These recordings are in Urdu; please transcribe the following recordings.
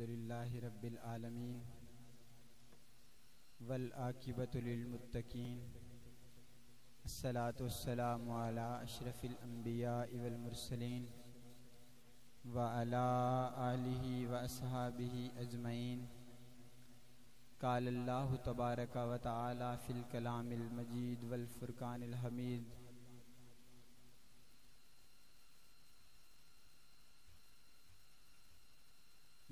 الحمدللہ رب العالمین والعاقبۃ للمتقین الصلاۃ والسلام علی اشرف الانبیاء والمرسلین وعلی آلہ واصحابہ اجمعین قال اللہ تبارک و تعالی فی الکلام المجید والفرقان الحمید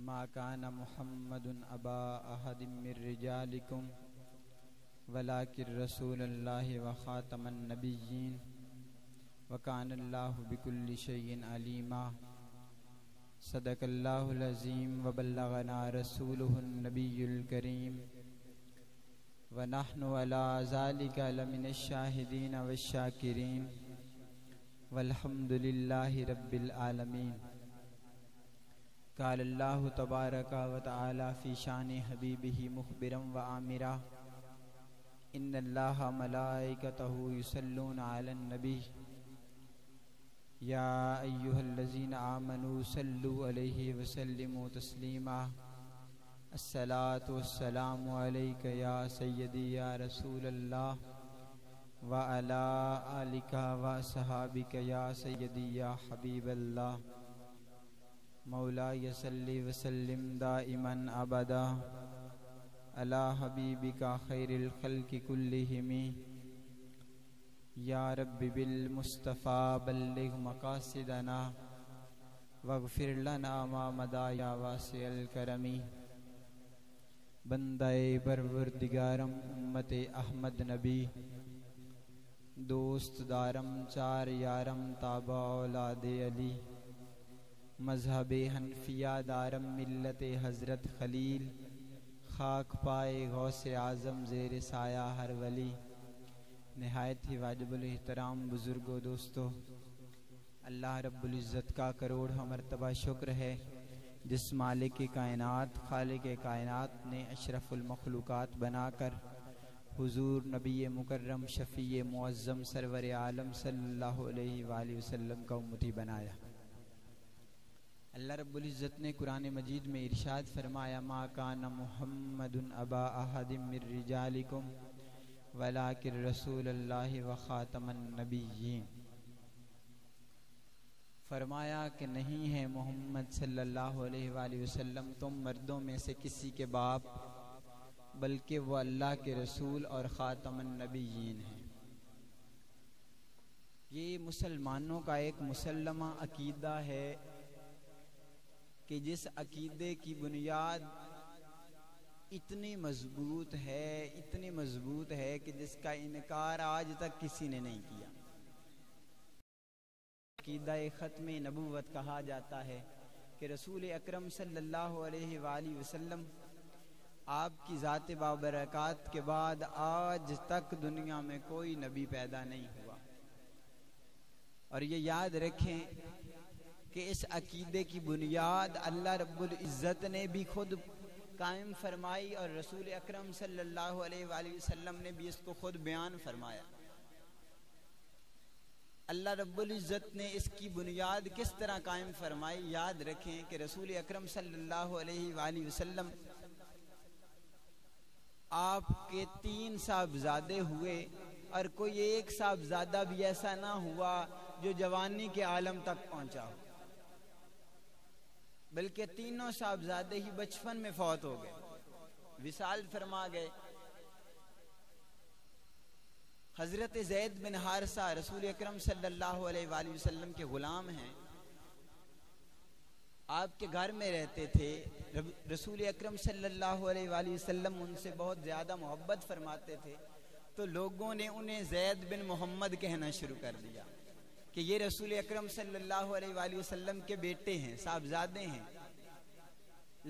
ما کان محمد ابا احد من رجالکم ولکن رسول اللہ وخاتم النبیین وکان اللہ بکل شیء علیما صدق اللہ العظیم وبلغنا رسولہ النبی الکریم ونحن علی ذلک لمن الشاہدین والشاکرین والحمد للہ رب العالمین قال اللہ تبارک و تعالی فی شان حبیبہ مخبرا و آمرا ان اللہ ملائکتہ یصلون علی النبی یا ایہا الذین آمنوا صلوا علیہ وسلموا تسلیما الصلاۃ والسلام علیک یا سیدی یا رسول اللہ وعلی آلک واصحابک یا سیدی یا حبیب اللہ مولاي صلی وسلم دائما ابدا علی حبیبک خیر الخلق کلہم یا رب بالمصطفیٰ بلغ مقاصدنا واغفر لنا ما مضى یا واسع الکرم بندہ پروردگارم امت احمد نبی دوست دارم چار یارم تابع اولاد علی مذہب حنفیہ دارم ملت حضرت خلیل خاک پائے غوث اعظم زیر سایہ ہر ولی نہایت ہی واجب الاحترام بزرگوں دوستو، اللہ رب العزت کا کروڑ مرتبہ شکر ہے جس مالک کائنات خالق کائنات نے اشرف المخلوقات بنا کر حضور نبی مکرم شفیع معظم سرور عالم صلی اللہ علیہ وآلہ وسلم کا امتی بنایا۔ اللہ رب العزت نے قرآن مجید میں ارشاد فرمایا ما کان محمد ابا احد من رجالکم ولکن رسول اللہ وخاتم النبیین، فرمایا کہ نہیں ہے محمد صلی اللہ علیہ وآلہ وسلم تم مردوں میں سے کسی کے باپ، بلکہ وہ اللہ کے رسول اور خاتم النبیین ہیں۔ یہ مسلمانوں کا ایک مسلمہ عقیدہ ہے کہ جس عقیدے کی بنیاد اتنی مضبوط ہے کہ جس کا انکار آج تک کسی نے نہیں کیا۔ عقیدہ ختم نبوت کہا جاتا ہے کہ رسول اکرم صلی اللہ علیہ وآلہ وسلم آپ کی ذات بابرکات کے بعد آج تک دنیا میں کوئی نبی پیدا نہیں ہوا، اور یہ یاد رکھیں کہ اس عقیدے کی بنیاد اللہ رب العزت نے بھی خود قائم فرمائی اور رسول اکرم صلی اللہ علیہ وآلہ وسلم نے بھی اس کو خود بیان فرمایا۔ اللہ رب العزت نے اس کی بنیاد کس طرح قائم فرمائی؟ یاد رکھیں کہ رسول اکرم صلی اللہ علیہ وآلہ وسلم آپ کے 3 صاحبزادے ہوئے اور کوئی ایک صاحبزادہ بھی ایسا نہ ہوا جو جوانی کے عالم تک پہنچا ہو، بلکہ تینوں صاحبزادے ہی بچپن میں فوت ہو گئے، وصال فرما گئے۔ حضرت زید بن حارثہ رسول اکرم صلی اللہ علیہ وآلہ وسلم کے غلام ہیں، آپ کے گھر میں رہتے تھے۔ رسول اکرم صلی اللہ علیہ وآلہ وسلم ان سے بہت زیادہ محبت فرماتے تھے، تو لوگوں نے انہیں زید بن محمد کہنا شروع کر دیا کہ یہ رسول اکرم صلی اللہ علیہ وآلہ وسلم کے بیٹے ہیں، صاحبزادے ہیں۔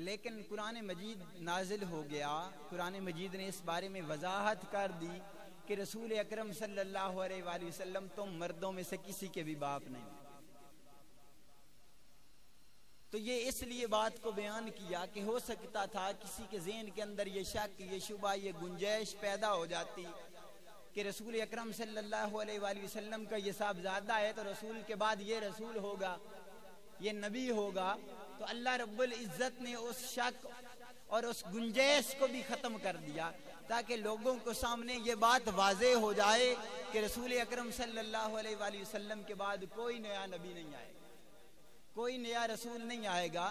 لیکن قرآن مجید نازل ہو گیا، قرآن مجید نے اس بارے میں وضاحت کر دی کہ رسول اکرم صلی اللہ علیہ وآلہ وسلم تم مردوں میں سے کسی کے بھی باپ نہیں۔ تو یہ اس لیے بات کو بیان کیا کہ ہو سکتا تھا کسی کے ذہن کے اندر یہ شک، یہ شبہ، یہ گنجائش پیدا ہو جاتی کہ رسول اکرم صلی اللہ علیہ وآلہ وسلم کا یہ صاحبزادہ ہے تو رسول کے بعد یہ رسول ہوگا، یہ نبی ہوگا، تو اللہ رب العزت نے اس شک اور اس گنجائش کو بھی ختم کر دیا تاکہ لوگوں کو سامنے یہ بات واضح ہو جائے کہ رسول اکرم صلی اللہ علیہ وآلہ وسلم کے بعد کوئی نیا نبی نہیں آئے گا، کوئی نیا رسول نہیں آئے گا۔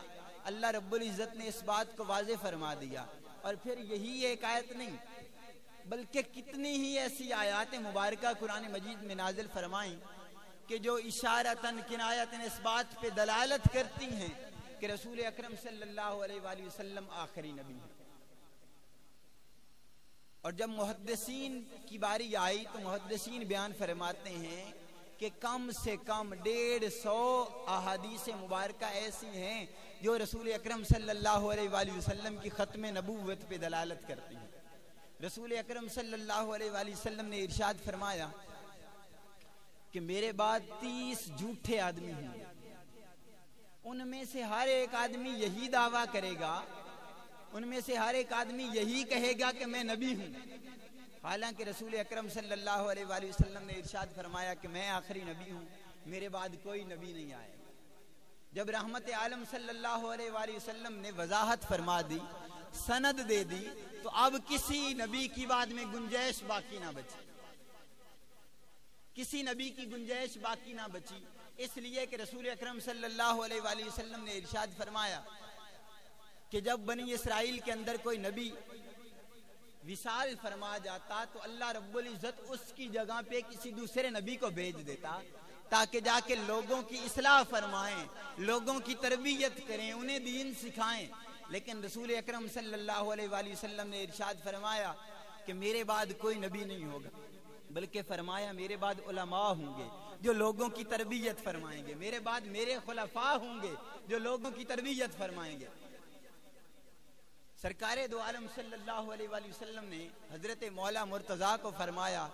اللہ رب العزت نے اس بات کو واضح فرما دیا۔ اور پھر یہی ایک آیت نہیں بلکہ کتنی ہی ایسی آیات مبارکہ قرآن مجید میں نازل فرمائیں کہ جو اشارتاً کنایتاً اس بات پہ دلالت کرتی ہیں کہ رسول اکرم صلی اللہ علیہ وآلہ وسلم آخری نبی ہیں۔ اور جب محدثین کی باری آئی تو محدثین بیان فرماتے ہیں کہ کم سے کم 150 احادیث مبارکہ ایسی ہیں جو رسول اکرم صلی اللہ علیہ وآلہ وسلم کی ختم نبوت پہ دلالت کرتی ہیں۔ رسول اکرم صلی اللہ علیہ وآلہ وسلم نے ارشاد فرمایا کہ میرے بعد 30 جھوٹے آدمی ہوں گے، ان میں سے ہر ایک آدمی یہی دعویٰ کرے گا، ان میں سے ہر ایک آدمی یہی کہے گا کہ میں نبی ہوں، حالانکہ رسول اکرم صلی اللہ علیہ وآلہ وسلم نے ارشاد فرمایا کہ میں آخری نبی ہوں، میرے بعد کوئی نبی نہیں آئے۔ جب رحمت عالم صلی اللہ علیہ وآلہ وسلم نے وضاحت فرما دی، سند دے دی، تو اب کسی نبی کی بعد میں گنجائش باقی نہ بچی، کسی نبی کی گنجائش باقی نہ بچی، اس لیے کہ رسول اکرم صلی اللہ علیہ وآلہ وسلم نے ارشاد فرمایا کہ جب بنی اسرائیل کے اندر کوئی نبی وصال فرما جاتا تو اللہ رب العزت اس کی جگہ پہ کسی دوسرے نبی کو بھیج دیتا تاکہ جا کے لوگوں کی اصلاح فرمائیں، لوگوں کی تربیت کریں، انہیں دین سکھائیں۔ لیکن رسول اکرم صلی اللہ علیہ وآلہ وسلم نے ارشاد فرمایا کہ میرے بعد کوئی نبی نہیں ہوگا، بلکہ فرمایا میرے بعد علماء ہوں گے جو لوگوں کی تربیت فرمائیں گے، میرے بعد میرے خلفاء ہوں گے جو لوگوں کی تربیت فرمائیں گے۔ سرکار دو عالم صلی اللہ علیہ وآلہ وسلم نے حضرت مولا مرتضیٰ کو فرمایا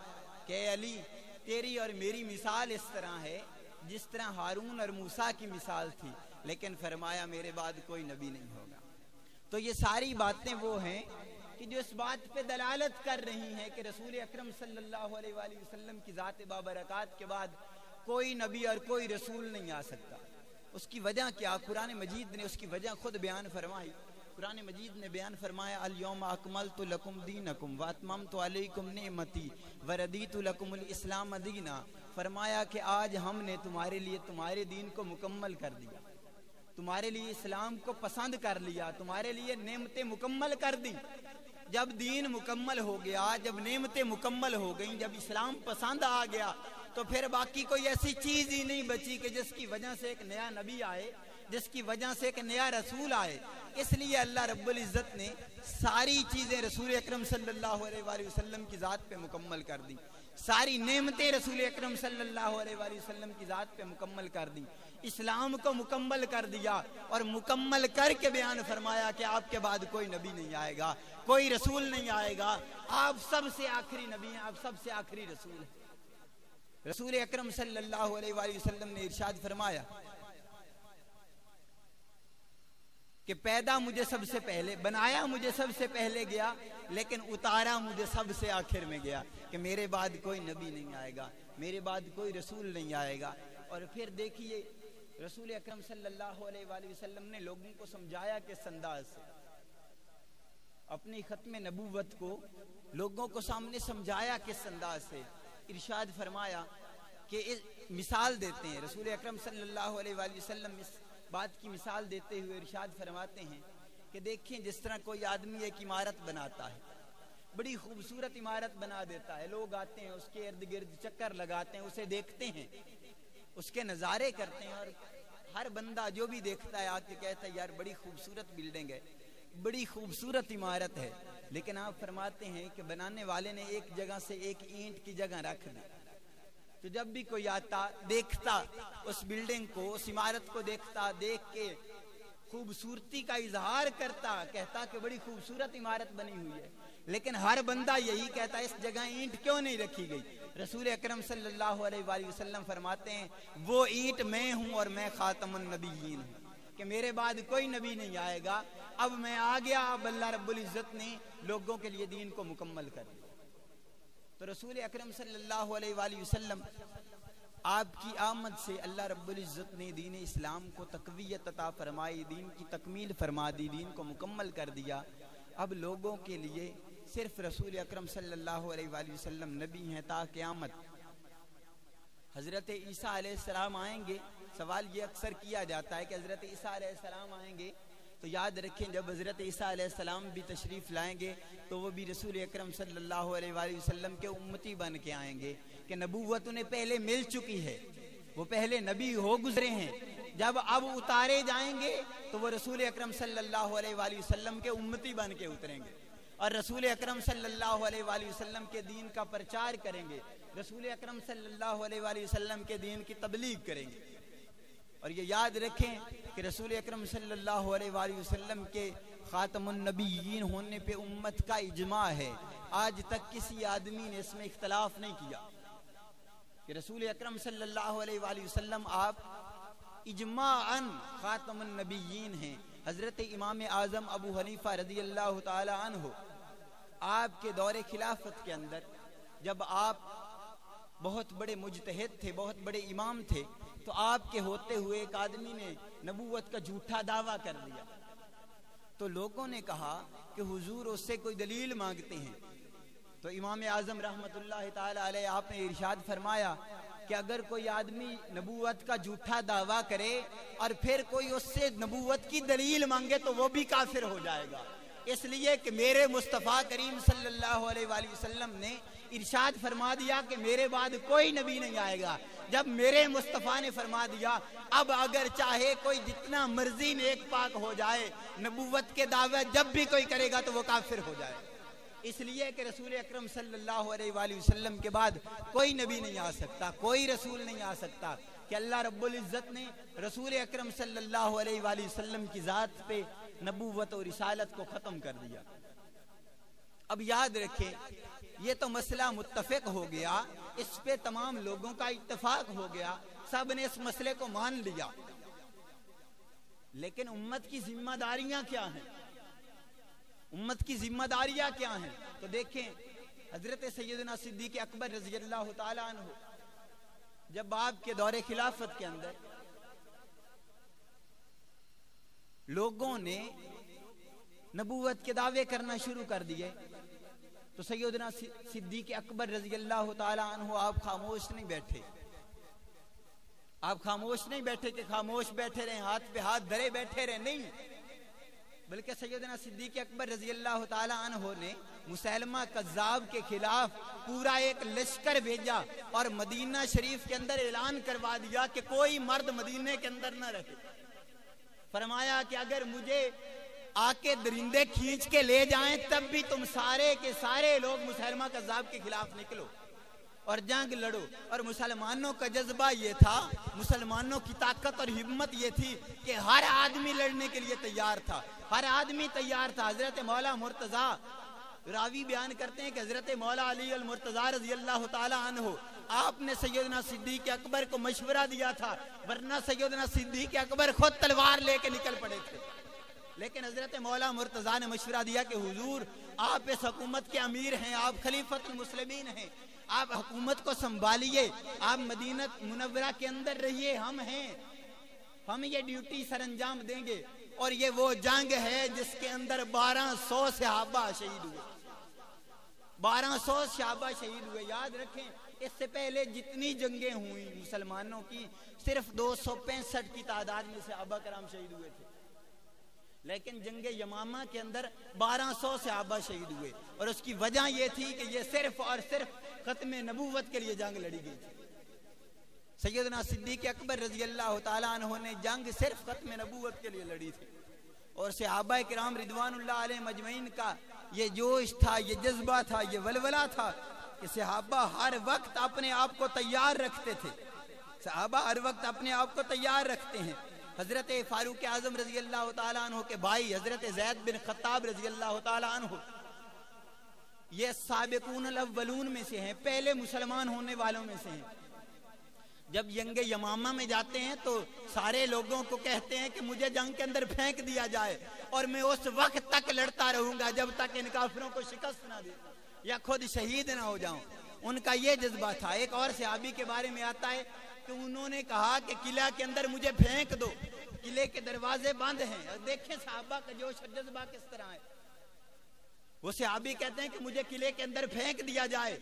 کہ اے علی، تیری اور میری مثال اس طرح ہے جس طرح ہارون اور موسیٰ کی مثال تھی، لیکن فرمایا میرے بعد کوئی نبی نہیں ہوگا۔ تو یہ ساری باتیں وہ ہیں کہ جو اس بات پہ دلالت کر رہی ہیں کہ رسول اکرم صلی اللہ علیہ وآلہ وسلم کی ذات بابرکات کے بعد کوئی نبی اور کوئی رسول نہیں آ سکتا۔ اس کی وجہ کیا؟ قرآن مجید نے اس کی وجہ خود بیان فرمائی۔ قرآن مجید نے بیان فرمایا الیوم اکملت لکم دینکم واتممت علیکم نعمتی وردیت لکم الاسلام دینا، فرمایا کہ آج ہم نے تمہارے لیے تمہارے دین کو مکمل کر دیا، تمہارے لیے اسلام کو پسند کر لیا، تمہارے لیے نعمتیں مکمل کر دی۔ جب دین مکمل ہو گیا، جب نعمتیں مکمل ہو گئیں، جب اسلام پسند آ گیا، تو پھر باقی کوئی ایسی چیز ہی نہیں بچی کہ جس کی وجہ سے ایک نیا نبی آئے، جس کی وجہ سے ایک نیا رسول آئے۔ اس لیے اللہ رب العزت نے ساری چیزیں رسول اکرم صلی اللہ علیہ وآلہ وسلم کی ذات پہ مکمل کر دی، ساری نعمتیں رسول اکرم صلی اللہ علیہ وآلہ وسلم کی ذات پہ مکمل کر دی، اسلام کو مکمل کر دیا، اور مکمل کر کے بیان فرمایا کہ آپ کے بعد کوئی نبی نہیں آئے گا، کوئی رسول نہیں آئے گا، آپ سب سے آخری نبی ہیں، آپ سب سے آخری رسول ہیں۔ رسول اکرم صلی اللہ علیہ وآلہ وسلم نے ارشاد فرمایا کہ پیدا مجھے سب سے پہلے، بنایا مجھے سب سے پہلے گیا، لیکن اتارا مجھے سب سے آخر میں گیا، کہ میرے بعد کوئی نبی نہیں آئے گا، میرے بعد کوئی رسول نہیں آئے گا۔ اور پھر دیکھیے رسول اکرم صلی اللہ علیہ وآلہ وسلم نے لوگوں کو سمجھایا کس انداز سے، اپنی ختم نبوت کو لوگوں کو سامنے سمجھایا کس انداز سے۔ ارشاد فرمایا کہ مثال دیتے ہیں رسول اکرم صلی اللہ علیہ وآلہ وسلم، اس بات کی مثال دیتے ہوئے ارشاد فرماتے ہیں کہ دیکھیں جس طرح کوئی آدمی ایک عمارت بناتا ہے، بڑی خوبصورت عمارت بنا دیتا ہے، لوگ آتے ہیں اس کے ارد گرد چکر لگاتے ہیں، اسے دیکھتے ہیں، اس کے نظارے کرتے ہیں، اور ہر بندہ جو بھی دیکھتا ہے آ کے کہتا ہے یار بڑی خوبصورت بلڈنگ ہے، بڑی خوبصورت عمارت ہے، لیکن آپ فرماتے ہیں کہ بنانے والے نے ایک جگہ سے ایک اینٹ کی جگہ رکھ دی، تو جب بھی کوئی آتا دیکھتا اس بلڈنگ کو، اس عمارت کو دیکھتا، دیکھ کے خوبصورتی کا اظہار کرتا، کہتا کہ بڑی خوبصورت عمارت بنی ہوئی ہے، لیکن ہر بندہ یہی کہتا اس جگہ اینٹ کیوں نہیں رکھی گئی؟ رسول اکرم صلی اللہ علیہ وآلہ وسلم فرماتے ہیں وہ اینٹ میں ہوں اور میں خاتم النبیین ہوں، کہ میرے بعد کوئی نبی نہیں آئے گا، اب میں آ گیا، اب اللہ رب العزت نے لوگوں کے لیے دین کو مکمل کر دیا۔ تو رسول اکرم صلی اللہ علیہ وآلہ وسلم آپ کی آمد سے اللہ رب العزت نے دین اسلام کو تقویت عطا فرمائی، دین کی تکمیل فرما دی، دین کو مکمل کر دیا۔ اب لوگوں کے لیے صرف رسول اکرم صلی اللہ علیہ وآلہ وسلم نبی ہیں تا قیامت۔ حضرت عیسیٰ علیہ السلام آئیں گے، سوال یہ اکثر کیا جاتا ہے کہ حضرت عیسیٰ علیہ السلام آئیں گے، تو یاد رکھیں جب حضرت عیسیٰ علیہ السلام بھی تشریف لائیں گے تو وہ بھی رسول اکرم صلی اللہ علیہ وآلہ وسلم کے امتی بن کے آئیں گے، کہ نبوت انہیں پہلے مل چکی ہے، وہ پہلے نبی ہو گزرے ہیں، جب اب اتارے جائیں گے تو وہ رسول اکرم صلی اللہ علیہ وآلہ وسلم کے امتی بن کے اتریں گے، اور رسول اکرم صلی اللہ علیہ وآلہ وسلم کے دین کا پرچار کریں گے، رسول اکرم صلی اللہ علیہ وآلہ وسلم کے دین کی تبلیغ کریں گے۔ اور یہ یاد رکھیں کہ رسول اکرم صلی اللہ علیہ وآلہ وسلم کے خاتم النبیین ہونے پہ امت کا اجماع ہے، آج تک کسی آدمی نے اس میں اختلاف نہیں کیا کہ رسول اکرم صلی اللہ علیہ وآلہ وسلم آپ اجماعاً خاتم النبیین ہیں۔ حضرت امام اعظم ابو حنیفہ رضی اللہ تعالی عنہ آپ کے دور خلافت کے اندر جب آپ بہت بڑے مجتہد تھے، بہت بڑے امام تھے، تو آپ کے ہوتے ہوئے ایک آدمی نے نبوت کا جھوٹا دعویٰ کر دیا، تو لوگوں نے کہا کہ حضور اس سے کوئی دلیل مانگتے ہیں، تو امام اعظم رحمت اللہ تعالی علیہ آپ نے ارشاد فرمایا کہ اگر کوئی آدمی نبوت کا جھوٹا دعویٰ کرے اور پھر کوئی اس سے نبوت کی دلیل مانگے تو وہ بھی کافر ہو جائے گا، اس لیے کہ میرے مصطفیٰ کریم صلی اللہ علیہ وآلہ وسلم نے ارشاد فرما دیا کہ میرے بعد کوئی نبی نہیں آئے گا۔ جب میرے مصطفیٰ نے فرما دیا، اب اگر چاہے کوئی جتنا مرضی نیک پاک ہو جائے، نبوت کے دعوے جب بھی کوئی کرے گا تو وہ کافر ہو جائے، اس لیے کہ رسول اکرم صلی اللہ علیہ وآلہ وسلم کے بعد کوئی نبی نہیں آ سکتا، کوئی رسول نہیں آ سکتا، کہ اللہ رب العزت نے رسول اکرم صلی اللہ علیہ وآلہ وسلم کی ذات پہ نبوت اور رسالت کو ختم کر دیا۔ اب یاد رکھیں یہ تو مسئلہ متفق ہو گیا، اس پہ تمام لوگوں کا اتفاق ہو گیا، سب نے اس مسئلے کو مان لیا، لیکن امت کی ذمہ داریاں کیا ہیں؟ امت کی ذمہ داریاں کیا ہیں؟ تو دیکھیں حضرت سیدنا صدیق اکبر رضی اللہ تعالی عنہ جب آپ کے دور خلافت کے اندر لوگوں نے نبوت کے دعوے کرنا شروع کر دیے تو سیدنا صدیق اکبر رضی اللہ تعالی عنہ آپ خاموش نہیں بیٹھے، آپ خاموش نہیں بیٹھے کہ خاموش بیٹھے رہیں، ہاتھ پہ ہاتھ دھرے بیٹھے رہیں، نہیں، بلکہ سیدنا صدیق اکبر رضی اللہ تعالی عنہ نے مسیلمہ کذاب کے خلاف پورا ایک لشکر بھیجا اور مدینہ شریف کے اندر اعلان کروا دیا کہ کوئی مرد مدینے کے اندر نہ رہے، فرمایا کہ اگر مجھے آ کے درندے کھینچ کے لے جائیں تب بھی تم سارے کے سارے لوگ مسیلمہ کذاب کے خلاف نکلو اور جنگ لڑو۔ اور مسلمانوں کا جذبہ یہ تھا، مسلمانوں کی طاقت اور ہمت یہ تھی کہ ہر آدمی لڑنے کے لیے تیار تھا، ہر آدمی تیار تھا۔ حضرت مولا مرتضیٰ راوی بیان کرتے ہیں کہ حضرت مولا علی المرتضیٰ رضی اللہ تعالی عنہ آپ نے سیدنا صدیق اکبر کو مشورہ دیا تھا، ورنہ سیدنا صدیق اکبر خود تلوار لے کے نکل پڑے تھے، لیکن حضرت مولا مرتضیٰ نے مشورہ دیا کہ حضور آپ اس حکومت کے امیر ہیں، آپ خلیفۃ المسلمین ہیں، آپ حکومت کو سنبھالیے، آپ مدینہ منورہ کے اندر رہیے، ہم ہیں، ہم یہ ڈیوٹی سر انجام دیں گے۔ اور یہ وہ جنگ ہے جس کے اندر 1200 صحابہ شہید ہوئے، 1200 صحابہ شہید ہوئے۔ یاد رکھیں اس سے پہلے جتنی جنگیں ہوئی مسلمانوں کی صرف 265 کی تعداد میں صحابہ کرام شہید ہوئے تھے، لیکن جنگ یمامہ کے اندر 1200 صحابہ شہید ہوئے، اور اس کی وجہ یہ تھی کہ یہ صرف اور صرف ختم نبوت کے لیے جنگ لڑی گئی تھی۔ سیدنا صدیق اکبر رضی اللہ تعالیٰ عنہ نے جنگ صرف ختم نبوت کے لیے لڑی تھی، اور صحابہ کرام رضوان اللہ علیہ مجمعین کا یہ جوش تھا، یہ جذبہ تھا، یہ ولولہ تھا کہ صحابہ ہر وقت اپنے آپ کو تیار رکھتے تھے، صحابہ ہر وقت اپنے آپ کو تیار رکھتے ہیں۔ حضرت فاروق اعظم رضی اللہ تعالیٰ عنہ کے بھائی حضرت زید بن خطاب رضی اللہ تعالیٰ عنہ یہ سابقون الاولون میں سے ہیں، پہلے مسلمان ہونے والوں میں سے ہیں۔ جب جنگ یمامہ میں جاتے ہیں تو سارے لوگوں کو کہتے ہیں کہ مجھے جنگ کے اندر پھینک دیا جائے اور میں اس وقت تک لڑتا رہوں گا جب تک ان کافروں کو شکست نہ دے یا خود شہید نہ ہو جاؤں۔ ان کا یہ جذبہ تھا۔ ایک اور صحابی کے بارے میں آتا ہے کہ انہوں نے کہا کہ قلعہ کے اندر مجھے پھینک دو، قلعے کے دروازے بند ہیں. دیکھیں صحابہ کا جوش اور جذبہ کس طرح ہے. وہ صحابی کہتے ہیں کہ مجھے قلعے کے اندر پھینک دیا جائے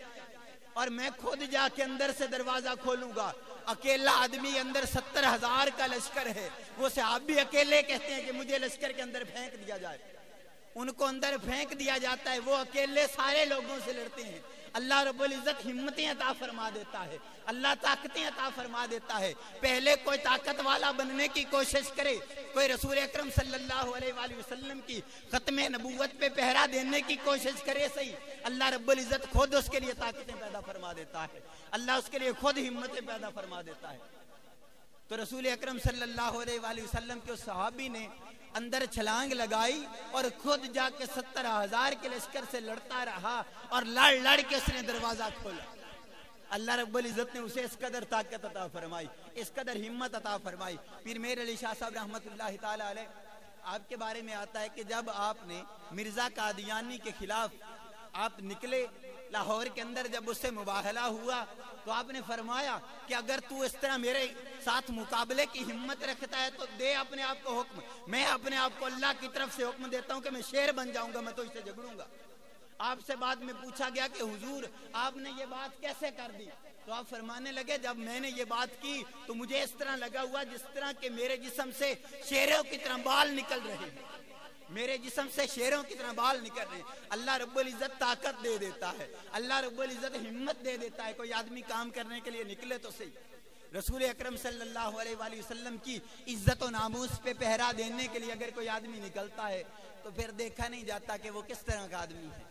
اور میں خود جا کے اندر سے دروازہ کھولوں گا. اکیلا آدمی اندر 70,000 کا لشکر ہے. وہ صحابی اکیلے کہتے ہیں کہ مجھے لشکر کے اندر پھینک دیا جائے. ان کو اندر پھینک دیا جاتا ہے. وہ اکیلے سارے لوگوں سے لڑتے ہیں. اللہ رب العزت ہمتیں عطا فرما دیتا ہے. اللہ طاقتیں عطا فرما دیتا ہے. پہلے کوئی طاقت والا بننے کی کوشش کرے, کوئی رسول اکرم صلی اللہ علیہ وآلہ وسلم کی ختم نبوت پہ پہرا دینے کی کوشش کرے صحیح, اللہ رب العزت خود اس کے لیے طاقتیں پیدا فرما دیتا ہے. اللہ اس کے لیے خود ہمتیں پیدا فرما دیتا ہے. تو رسول اکرم صلی اللہ علیہ وآلہ وسلم کے اس صحابی نے اندر چھلانگ لگائی اور خود جا کے 70,000 کے لشکر سے لڑتا رہا اور لڑ لڑ کے اس نے دروازہ کھولا. اللہ رب العزت نے اسے اس قدر طاقت عطا فرمائی, اس قدر ہمت عطا فرمائی. پیر میر علی شاہ صاحب رحمت اللہ تعالی علیہ, آپ کے بارے میں آتا ہے کہ جب آپ نے مرزا قادیانی کے خلاف آپ نکلے لاہور کے اندر, جب اس سے مباہلہ ہوا تو آپ نے فرمایا کہ اگر تو اس طرح میرے ساتھ مقابلے کی ہمت رکھتا ہے تو دے اپنے آپ کو حکم, میں اپنے آپ کو اللہ کی طرف سے حکم دیتا ہوں کہ میں شیر بن جاؤں گا, میں تو اس سے جھگڑوں گا. آپ سے بعد میں پوچھا گیا کہ حضور آپ نے یہ بات کیسے کر دی, تو آپ فرمانے لگے جب میں نے یہ بات کی تو مجھے اس طرح لگا ہوا جس طرح کہ میرے جسم سے شیروں کی طرح بال نکل رہے ہیں, میرے جسم سے شیروں کی طرح بال نکل رہے ہیں. اللہ رب العزت طاقت دے دیتا ہے, اللہ رب العزت ہمت دے دیتا ہے. کوئی آدمی کام کرنے کے لیے نکلے تو صحیح, رسول اکرم صلی اللہ علیہ وآلہ وسلم کی عزت و ناموس پہ پہرا دینے کے لیے اگر کوئی آدمی نکلتا ہے تو پھر دیکھا نہیں جاتا کہ وہ کس طرح کا آدمی ہے.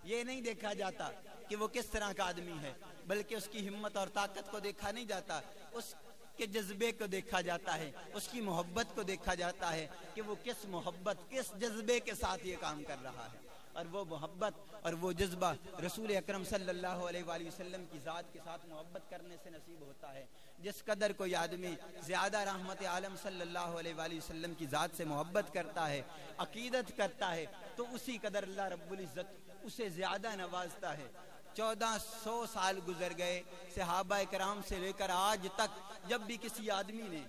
یہ نہیں دیکھا جاتا کہ وہ کس طرح کا آدمی ہے, بلکہ اس کی ہمت اور طاقت کو دیکھا نہیں جاتا, اس کے جذبے کو دیکھا جاتا ہے, اس کی محبت کو دیکھا جاتا ہے کہ وہ کس محبت کس جذبے کے ساتھ یہ کام کر رہا ہے. اور وہ محبت اور وہ جذبہ رسول اکرم صلی اللہ علیہ وآلہ وسلم کی ذات کے ساتھ محبت کرنے سے نصیب ہوتا ہے. جس قدر کوئی آدمی زیادہ رحمت عالم صلی اللہ علیہ وآلہ وسلم کی ذات سے محبت کرتا ہے, عقیدت کرتا ہے, تو اسی قدر اللہ رب العزت اسے زیادہ نوازتا ہے. 1400 سال گزر گئے صحابہ کرام سے لے کر آج تک, جب بھی کسی آدمی نے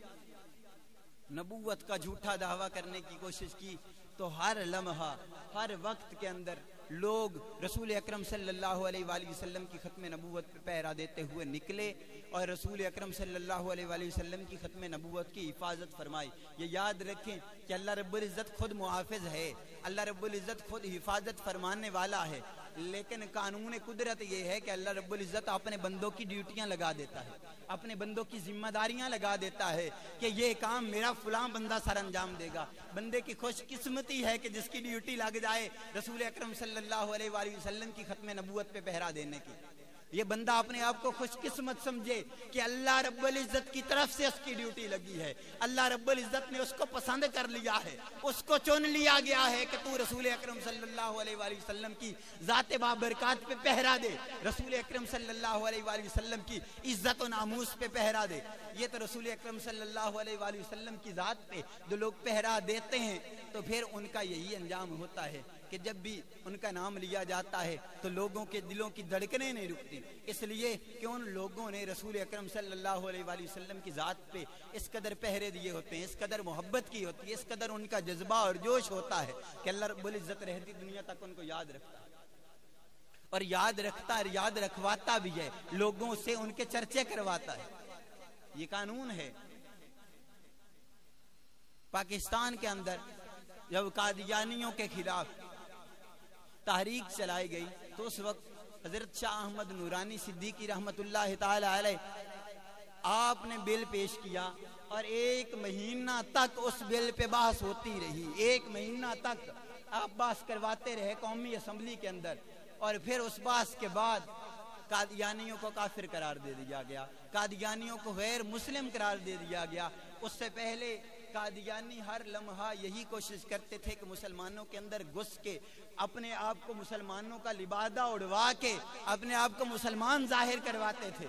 نبوت کا جھوٹا دعویٰ کرنے کی کوشش کی تو ہر لمحہ ہر وقت کے اندر لوگ رسول اکرم صلی اللہ علیہ وآلہ وسلم کی ختم نبوت پہ پہرا دیتے ہوئے نکلے اور رسول اکرم صلی اللہ علیہ وآلہ وسلم کی ختم نبوت کی حفاظت فرمائی. یہ یاد رکھیں کہ اللہ رب العزت خود محافظ ہے, اللہ رب العزت خود حفاظت فرمانے والا ہے, لیکن قانون قدرت یہ ہے کہ اللہ رب العزت اپنے بندوں کی ڈیوٹیاں لگا دیتا ہے, اپنے بندوں کی ذمہ داریاں لگا دیتا ہے کہ یہ کام میرا فلاں بندہ سر انجام دے گا. بندے کی خوش قسمتی ہے کہ جس کی ڈیوٹی لگ جائے رسول اکرم صلی اللہ علیہ وآلہ وسلم کی ختم نبوت پہ پہرا دینے کی. یہ بندہ اپنے آپ کو خوش قسمت سمجھے کہ اللہ رب العزت کی طرف سے اس کی ڈیوٹی لگی ہے, اللہ رب العزت نے اس کو پسند کر لیا ہے, اس کو چن لیا گیا ہے کہ تو رسول اکرم صلی اللہ علیہ وآلہ وسلم کی ذات بابرکات پہ پہرا دے, رسول اکرم صلی اللہ علیہ وآلہ وسلم کی عزت و ناموس پہ پہرا دے. یہ تو رسول اکرم صلی اللہ علیہ وآلہ وسلم کی ذات پہ جو لوگ پہرا دیتے ہیں تو پھر ان کا یہی انجام ہوتا ہے کہ جب بھی ان کا نام لیا جاتا ہے تو لوگوں کے دلوں کی دھڑکنیں نہیں رکتی, اس لیے کہ ان لوگوں نے رسول اکرم صلی اللہ علیہ وآلہ وسلم کی ذات پہ اس قدر پہرے دیے ہوتے ہیں, اس قدر محبت کی ہوتی ہے, اس قدر ان کا جذبہ اور جوش ہوتا ہے کہ اللہ رب العزت رہتی دنیا تک ان کو یاد رکھتا ہے, اور یاد رکھتا اور یاد رکھواتا بھی ہے, لوگوں سے ان کے چرچے کرواتا ہے. یہ قانون ہے. پاکستان کے اندر جب قادیانیوں کے خلاف تحریک چلائی گئی تو اس وقت حضرت شاہ احمد نورانی صدیقی رحمت اللہ تعالی علیہ آپ نے بل پیش کیا اور 1 مہینہ تک اس بل پہ بحث ہوتی رہی. 1 مہینہ تک آپ بحث کرواتے رہے قومی اسمبلی کے اندر, اور پھر اس بحث کے بعد قادیانیوں کو کافر قرار دے دیا گیا, قادیانیوں کو غیر مسلم قرار دے دیا گیا. اس سے پہلے قادیانی ہر لمحہ یہی کوشش کرتے تھے کہ مسلمانوں کے اندر گھس کے اپنے آپ کو مسلمانوں کا لبادہ اڑوا کے اپنے آپ کو مسلمان ظاہر کرواتے تھے,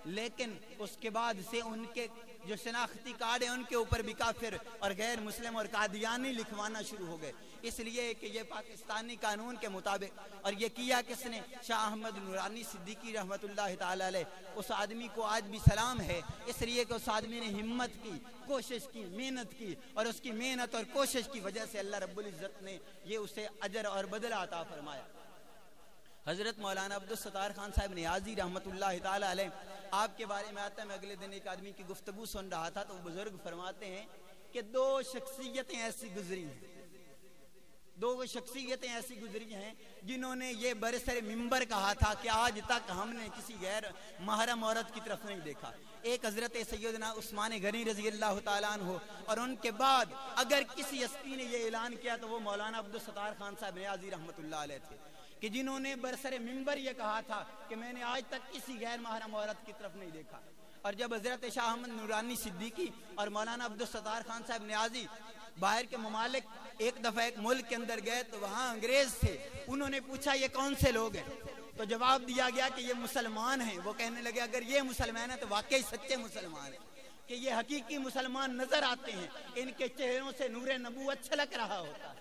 لیکن اس کے بعد سے ان کے جو شناختی کارڈ ہیں ان کے اوپر بھی کافر اور غیر مسلم اور قادیانی لکھوانا شروع ہو گئے، اس لیے کہ یہ پاکستانی قانون کے مطابق۔ اور یہ کیا کس نے؟ شاہ احمد نورانی صدیقی رحمت اللہ تعالی علیہ۔ اس آدمی کو آج بھی سلام ہے، اس لیے کہ اس آدمی نے ہمت کی، کوشش کی، محنت کی، اور اس کی محنت اور کوشش کی وجہ سے اللہ رب العزت نے یہ اسے اجر اور بدلہ عطا فرمایا۔ حضرت مولانا عبدالستار خان صاحب نیازی رحمت اللہ تعالی علیہ، آپ کے بارے میں آتا ہے، میں اگلے دن ایک آدمی کی گفتگو سن رہا تھا تو وہ بزرگ فرماتے ہیں کہ دو شخصیتیں ایسی گزری ہیں، دو شخصیتیں ایسی گزری ہیں جنہوں نے یہ برسر ممبر کہا تھا کہ آج تک ہم نے کسی غیر محرم عورت کی طرف نہیں دیکھا۔ ایک حضرت سیدنا عثمان غنی رضی اللہ تعالیٰ عنہ، اور ان کے بعد اگر کسی ہستی نے یہ اعلان کیا تو وہ مولانا عبدالستار خان صاحب نیازی رحمت اللہ علیہ تھے، کہ جنہوں نے برسر ممبر یہ کہا تھا کہ میں نے آج تک کسی غیر محرم عورت کی طرف نہیں دیکھا۔ اور جب حضرت شاہ احمد نورانی صدیقی اور مولانا عبدالستار خان صاحب نیازی باہر کے ممالک ایک دفعہ ایک ملک کے اندر گئے تو وہاں انگریز تھے، انہوں نے پوچھا یہ کون سے لوگ ہیں؟ تو جواب دیا گیا کہ یہ مسلمان ہیں۔ وہ کہنے لگے اگر یہ مسلمان ہیں تو واقعی سچے مسلمان ہیں، کہ یہ حقیقی مسلمان نظر آتے ہیں، ان کے چہروں سے نور نبوت چھلک رہا ہوتا ہے،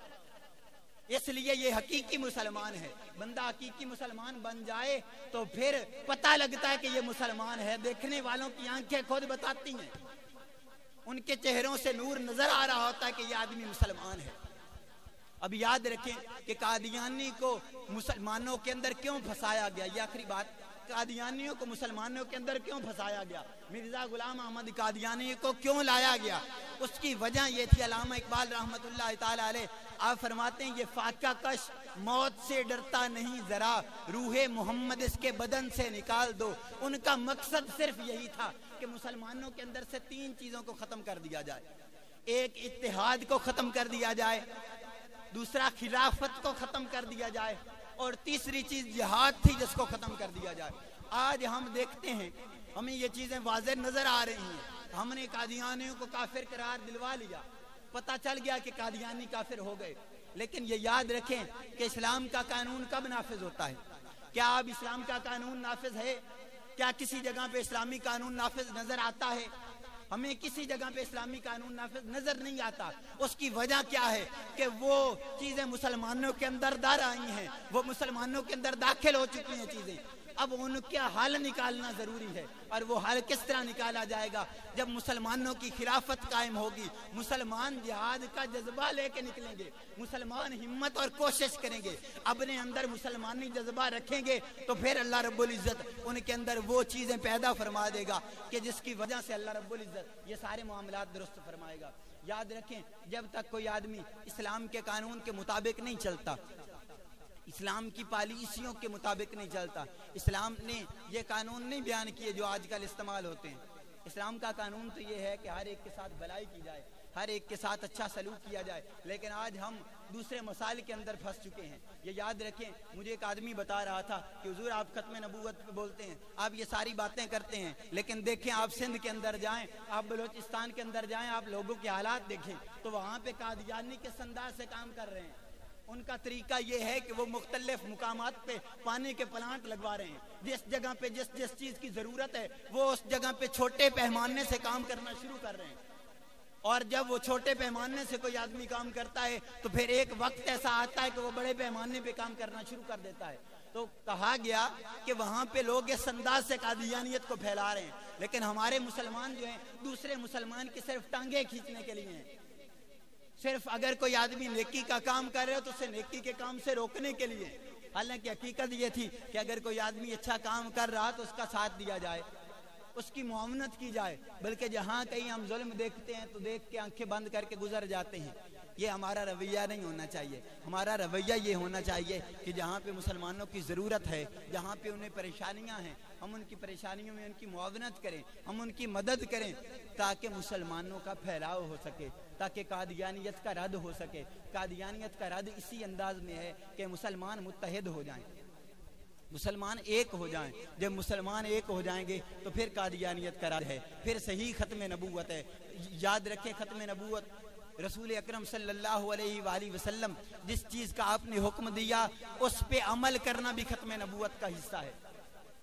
اس لیے یہ حقیقی مسلمان ہے۔ بندہ حقیقی مسلمان بن جائے تو پھر پتہ لگتا ہے کہ یہ مسلمان ہے، دیکھنے والوں کی آنکھیں خود بتاتی ہیں، ان کے چہروں سے نور نظر آ رہا ہوتا ہے کہ یہ آدمی مسلمان ہے۔ اب یاد رکھیں کہ قادیانی کو مسلمانوں کے اندر کیوں پھنسایا گیا، یہ آخری بات، قادیانیوں کو مسلمانوں کے اندر کیوں پھنسایا گیا، مرزا غلام احمد قادیانی کو کیوں لایا گیا؟ اس کی وجہ یہ تھی، علامہ اقبال رحمت اللہ تعالی علیہ آپ فرماتے ہیں یہ فاقہ کش موت سے ڈرتا نہیں ذرا، روح محمد اس کے بدن سے نکال دو۔ ان کا مقصد صرف یہی تھا کہ مسلمانوں کے اندر سے تین چیزوں کو ختم کر دیا جائے، ایک اتحاد کو ختم کر دیا جائے، دوسرا خلافت کو ختم کر دیا جائے، اور تیسری چیز جہاد تھی جس کو ختم کر دیا جائے۔ آج ہم دیکھتے ہیں ہمیں یہ چیزیں واضح نظر آ رہی ہیں، ہم نے قادیانیوں کو کافر قرار دلوا لیا، پتہ چل گیا کہ قادیانی کافر ہو گئے، لیکن یہ یاد رکھیں کہ اسلام کا قانون کب نافذ ہوتا ہے؟ کیا اب اسلام کا قانون نافذ ہے؟ کیا کسی جگہ پہ اسلامی قانون نافذ نظر آتا ہے؟ ہمیں کسی جگہ پہ اسلامی قانون نافذ نظر نہیں آتا۔ اس کی وجہ کیا ہے؟ کہ وہ چیزیں مسلمانوں کے اندر دار آئی ہیں، وہ مسلمانوں کے اندر داخل ہو چکی ہیں چیزیں، اب ان کا حل نکالنا ضروری ہے۔ اور وہ حل کس طرح نکالا جائے گا؟ جب مسلمانوں کی خلافت قائم ہوگی، مسلمان جہاد کا جذبہ لے کے نکلیں گے، مسلمان ہمت اور کوشش کریں گے، اپنے اندر مسلمانی جذبہ رکھیں گے، تو پھر اللہ رب العزت ان کے اندر وہ چیزیں پیدا فرما دے گا کہ جس کی وجہ سے اللہ رب العزت یہ سارے معاملات درست فرمائے گا۔ یاد رکھیں جب تک کوئی آدمی اسلام کے قانون کے مطابق نہیں چلتا، اسلام کی پالیسیوں کے مطابق نہیں چلتا، اسلام نے یہ قانون نہیں بیان کیے جو آج کل استعمال ہوتے ہیں۔ اسلام کا قانون تو یہ ہے کہ ہر ایک کے ساتھ بھلائی کی جائے، ہر ایک کے ساتھ اچھا سلوک کیا جائے، لیکن آج ہم دوسرے مسائل کے اندر پھنس چکے ہیں۔ یہ یاد رکھیں، مجھے ایک آدمی بتا رہا تھا کہ حضور آپ ختم نبوت پہ بولتے ہیں، آپ یہ ساری باتیں کرتے ہیں، لیکن دیکھیں آپ سندھ کے اندر جائیں، آپ بلوچستان کے اندر جائیں، آپ لوگوں کے حالات دیکھیں تو وہاں پہ قادیانی کس انداز سے کام کر رہے ہیں۔ ان کا طریقہ یہ ہے کہ وہ مختلف مقامات پہ پانی کے پلانٹ لگوا رہے ہیں، جس جگہ پہ جس چیز کی ضرورت ہے وہ اس جگہ پہ چھوٹے پیمانے سے کام کرنا شروع کر رہے ہیں، اور جب وہ چھوٹے پیمانے سے کوئی آدمی کام کرتا ہے تو پھر ایک وقت ایسا آتا ہے کہ وہ بڑے پیمانے پہ کام کرنا شروع کر دیتا ہے۔ تو کہا گیا کہ وہاں پہ لوگ اس انداز سے قادیانیت کو پھیلا رہے ہیں، لیکن ہمارے مسلمان جو ہیں دوسرے مسلمان کی صرف ٹانگیں کھینچنے کے لیے ہیں، صرف اگر کوئی آدمی نیکی کا کام کر رہے ہو تو اسے نیکی کے کام سے روکنے کے لیے۔ حالانکہ حقیقت یہ تھی کہ اگر کوئی آدمی اچھا کام کر رہا تو اس کا ساتھ دیا جائے، اس کی معاونت کی جائے، بلکہ جہاں کہیں ہم ظلم دیکھتے ہیں تو دیکھ کے آنکھیں بند کر کے گزر جاتے ہیں۔ یہ ہمارا رویہ نہیں ہونا چاہیے۔ ہمارا رویہ یہ ہونا چاہیے کہ جہاں پہ مسلمانوں کی ضرورت ہے، جہاں پہ انہیں پریشانیاں ہیں، ہم ان کی پریشانیوں میں ان کی معاونت کریں، ہم ان کی مدد کریں تاکہ مسلمانوں کا پھیلاؤ ہو سکے، تاکہ قادیانیت کا رد ہو سکے۔ قادیانیت کا رد اسی انداز میں ہے کہ مسلمان متحد ہو جائیں، مسلمان ایک ہو جائیں۔ جب مسلمان ایک ہو جائیں گے تو پھر قادیانیت کا رد ہے، پھر صحیح ختم نبوت ہے۔ یاد رکھیں ختم نبوت رسول اکرم صلی اللہ علیہ وآلہ وسلم جس چیز کا آپ نے حکم دیا اس پہ عمل کرنا بھی ختم نبوت کا حصہ ہے۔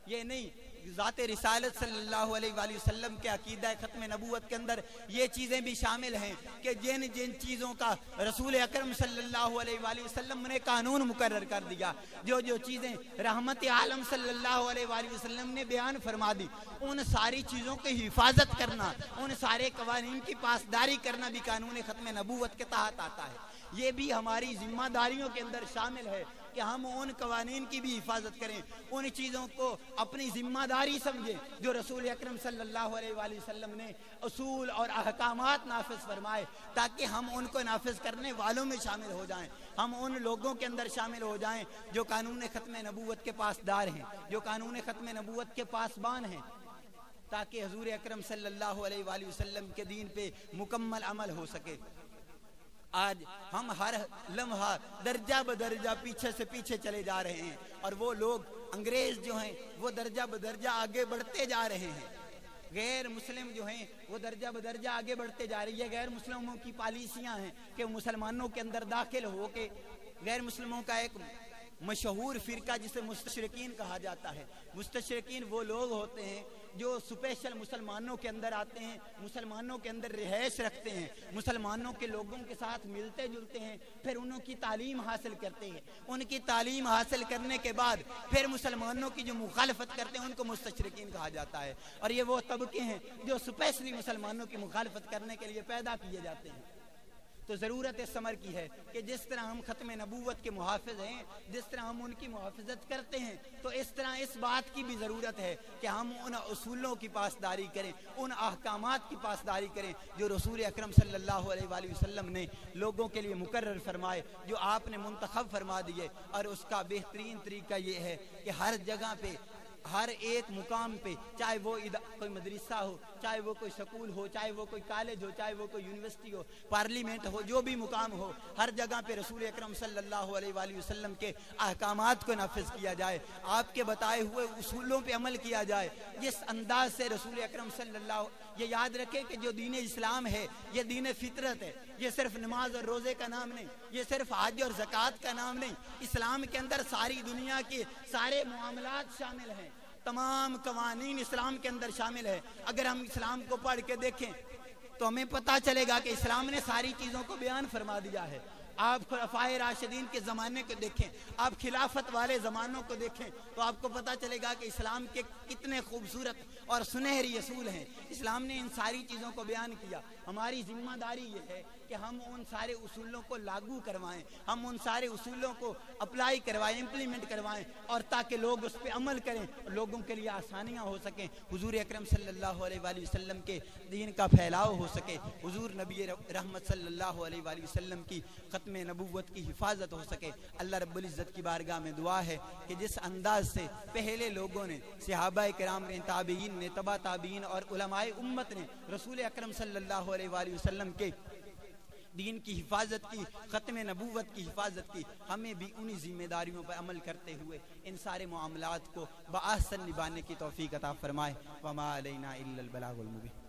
یہ نہیں ذات رسالت صلی اللہ علیہ وآلہ وسلم کے عقیدہ ختم نبوت کے اندر یہ چیزیں بھی شامل ہیں کہ جن چیزوں کا رسول اکرم صلی اللہ علیہ وآلہ وسلم نے قانون مقرر کر دیا، جو چیزیں رحمت عالم صلی اللہ علیہ وآلہ وسلم نے بیان فرما دی، ان ساری چیزوں کی حفاظت کرنا، ان سارے قوانین کی پاسداری کرنا بھی قانون ختم نبوت کے تحت آتا ہے۔ یہ بھی ہماری ذمہ داریوں کے اندر شامل ہے کہ ہم ان قوانین کی بھی حفاظت کریں، ان چیزوں کو اپنی ذمہ داری سمجھیں جو رسول اکرم صلی اللہ علیہ وآلہ وسلم نے اصول اور احکامات نافذ فرمائے، تاکہ ہم ان کو نافذ کرنے والوں میں شامل ہو جائیں، ہم ان لوگوں کے اندر شامل ہو جائیں جو قانون ختم نبوت کے پاسدار ہیں، جو قانون ختم نبوت کے پاسبان ہیں، تاکہ حضور اکرم صلی اللہ علیہ وآلہ وسلم کے دین پہ مکمل عمل ہو سکے۔ آج ہم ہر لمحہ درجہ بدرجہ پیچھے سے پیچھے چلے جا رہے ہیں، اور وہ لوگ انگریز جو ہیں وہ درجہ بدرجہ آگے بڑھتے جا رہے ہیں، غیر مسلم جو ہیں وہ درجہ بدرجہ آگے بڑھتے جا رہی ہے۔ غیر مسلموں کی پالیسیاں ہیں کہ مسلمانوں کے اندر داخل ہو کے غیر مسلموں کا ایک مشہور فرقہ جسے مستشرقین کہا جاتا ہے، مستشرقین وہ لوگ ہوتے ہیں جو سپیشل مسلمانوں کے اندر آتے ہیں، مسلمانوں کے اندر رہائش رکھتے ہیں، مسلمانوں کے لوگوں کے ساتھ ملتے جلتے ہیں، پھر انہوں کی تعلیم حاصل کرتے ہیں، ان کی تعلیم حاصل کرنے کے بعد پھر مسلمانوں کی جو مخالفت کرتے ہیں ان کو مستشرقین کہا جاتا ہے۔ اور یہ وہ طبقے ہیں جو سپیشلی مسلمانوں کی مخالفت کرنے کے لیے پیدا کیے جاتے ہیں۔ تو ضرورت اس امر کی ہے کہ جس طرح ہم ختم نبوت کے محافظ ہیں، جس طرح ہم ان کی محافظت کرتے ہیں، تو اس طرح اس بات کی بھی ضرورت ہے کہ ہم ان اصولوں کی پاسداری کریں، ان احکامات کی پاسداری کریں جو رسول اکرم صلی اللہ علیہ وآلہ وسلم نے لوگوں کے لیے مقرر فرمائے، جو آپ نے منتخب فرما دیے۔ اور اس کا بہترین طریقہ یہ ہے کہ ہر جگہ پہ، ہر ایک مقام پہ، چاہے وہ کوئی مدرسہ ہو، چاہے وہ کوئی سکول ہو، چاہے وہ کوئی کالج ہو، چاہے وہ کوئی یونیورسٹی ہو، پارلیمنٹ ہو، جو بھی مقام ہو، ہر جگہ پہ رسول اکرم صلی اللہ علیہ وآلہ وسلم کے احکامات کو نافذ کیا جائے، آپ کے بتائے ہوئے اصولوں پہ عمل کیا جائے۔ جس انداز سے رسول اکرم صلی اللہ، یہ یاد رکھے کہ جو دین اسلام ہے یہ دین فطرت ہے، یہ صرف نماز اور روزے کا نام نہیں، یہ صرف حج اور زکوٰۃ کا نام نہیں، اسلام کے اندر ساری دنیا کے سارے معاملات شامل ہیں، تمام قوانین اسلام کے اندر شامل ہے۔ اگر ہم اسلام کو پڑھ کے دیکھیں تو ہمیں پتہ چلے گا کہ اسلام نے ساری چیزوں کو بیان فرما دیا ہے۔ آپ خلفائے راشدین کے زمانے کو دیکھیں، آپ خلافت والے زمانوں کو دیکھیں، تو آپ کو پتہ چلے گا کہ اسلام کے کتنے خوبصورت اور سنہری اصول ہیں۔ اسلام نے ان ساری چیزوں کو بیان کیا۔ ہماری ذمہ داری یہ ہے کہ ہم ان سارے اصولوں کو لاگو کروائیں، ہم ان سارے اصولوں کو اپلائی کروائیں، امپلیمنٹ کروائیں، اور تاکہ لوگ اس پہ عمل کریں، لوگوں کے لیے آسانیاں ہو سکیں، حضور اکرم صلی اللہ علیہ وآلہ وسلم کے دین کا پھیلاؤ ہو سکے، حضور نبی رحمت صلی اللہ علیہ وآلہ وسلم کی ختم نبوت کی حفاظت ہو سکے۔ اللہ رب العزت کی بارگاہ میں دعا ہے کہ جس انداز سے پہلے لوگوں نے، صحابہ کرام نے، تابعین نے، تبع تابعین اور علماء امت نے رسول اکرم صلی اللہ علیہ وآلہ وسلم کے دین کی حفاظت کی، ختم نبوت کی حفاظت کی، ہمیں بھی انہی ذمہ داریوں پر عمل کرتے ہوئے ان سارے معاملات کو بآحسن نبھانے کی توفیق عطا فرمائے۔ وما علینا الا البلاغ المبین۔